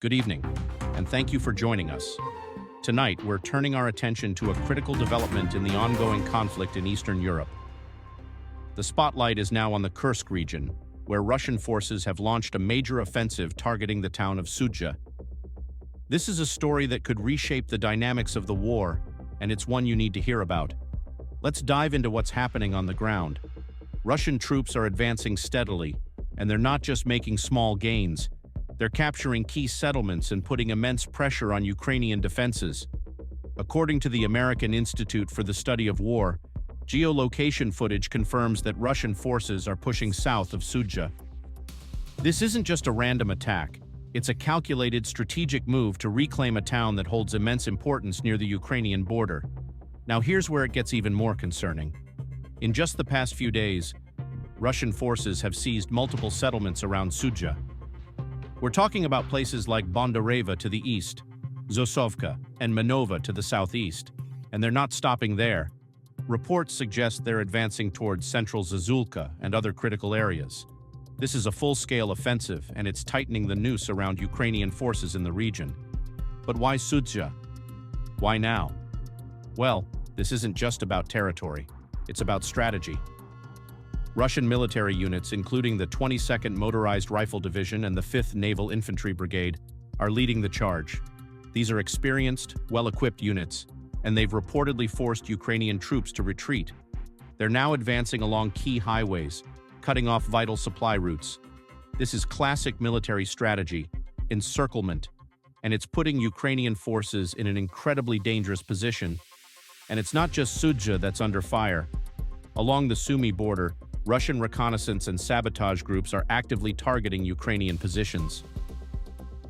Good evening, and thank you for joining us. Tonight, we're turning our attention to a critical development in the ongoing conflict in Eastern Europe. The spotlight is now on the Kursk region, where Russian forces have launched a major offensive targeting the town of Sudzha. This is a story that could reshape the dynamics of the war, and it's one you need to hear about. Let's dive into what's happening on the ground. Russian troops are advancing steadily, and they're not just making small gains. They're capturing key settlements and putting immense pressure on Ukrainian defenses. According to the American Institute for the Study of War, geolocation footage confirms that Russian forces are pushing south of Sudzha. This isn't just a random attack. It's a calculated strategic move to reclaim a town that holds immense importance near the Ukrainian border. Now here's where it gets even more concerning. In just the past few days, Russian forces have seized multiple settlements around Sudzha. We're talking about places like Bondareva to the east, Zosovka and Manova to the southeast, and they're not stopping there. Reports suggest they're advancing towards central Zazulka and other critical areas. This is a full-scale offensive, and it's tightening the noose around Ukrainian forces in the region. But why Sudzha? Why now? Well, this isn't just about territory. It's about strategy. Russian military units, including the 22nd Motorized Rifle Division and the 5th Naval Infantry Brigade, are leading the charge. These are experienced, well-equipped units, and they've reportedly forced Ukrainian troops to retreat. They're now advancing along key highways, cutting off vital supply routes. This is classic military strategy, encirclement, and it's putting Ukrainian forces in an incredibly dangerous position. And it's not just Sudzha that's under fire. Along the Sumy border, Russian reconnaissance and sabotage groups are actively targeting Ukrainian positions.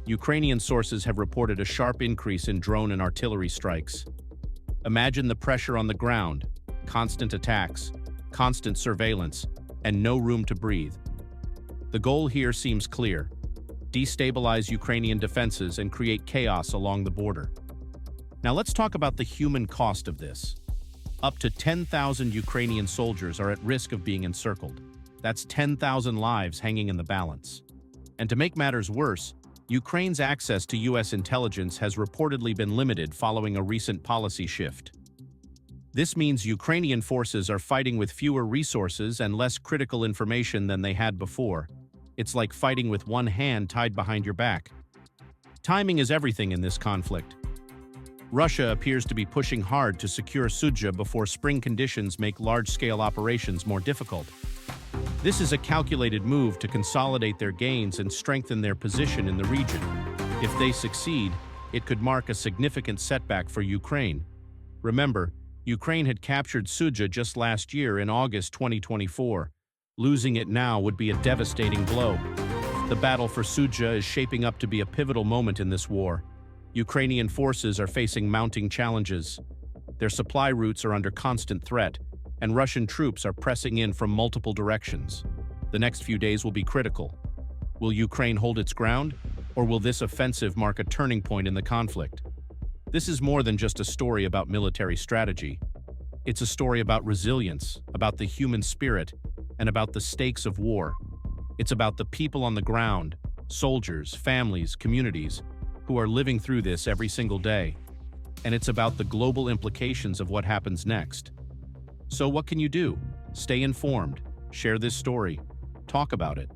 Ukrainian sources have reported a sharp increase in drone and artillery strikes. Imagine the pressure on the ground, constant attacks, constant surveillance, and no room to breathe. The goal here seems clear: destabilize Ukrainian defenses and create chaos along the border. Now let's talk about the human cost of this. Up to 10,000 Ukrainian soldiers are at risk of being encircled. That's 10,000 lives hanging in the balance. And to make matters worse, Ukraine's access to U.S. intelligence has reportedly been limited following a recent policy shift. This means Ukrainian forces are fighting with fewer resources and less critical information than they had before. It's like fighting with one hand tied behind your back. Timing is everything in this conflict. Russia appears to be pushing hard to secure Sudzha before spring conditions make large-scale operations more difficult. This is a calculated move to consolidate their gains and strengthen their position in the region. If they succeed, it could mark a significant setback for Ukraine. Remember, Ukraine had captured Sudzha just last year in August 2024. Losing it now would be a devastating blow. The battle for Sudzha is shaping up to be a pivotal moment in this war. Ukrainian forces are facing mounting challenges. Their supply routes are under constant threat, and Russian troops are pressing in from multiple directions. The next few days will be critical. Will Ukraine hold its ground, or will this offensive mark a turning point in the conflict? This is more than just a story about military strategy. It's a story about resilience, about the human spirit, and about the stakes of war. It's about the people on the ground, soldiers, families, communities, who are living through this every single day. And it's about the global implications of what happens next. So what can you do? Stay informed, share this story, talk about it.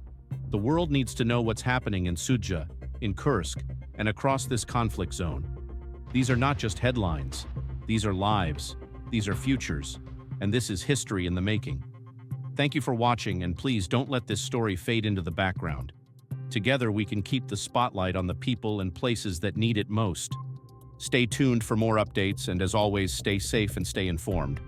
The world needs to know what's happening in Sudzha, in Kursk, and across this conflict zone. These are not just headlines. These are lives, these are futures, and this is history in the making. Thank you for watching, and please don't let this story fade into the background. Together we can keep the spotlight on the people and places that need it most. Stay tuned for more updates, and as always, stay safe and stay informed.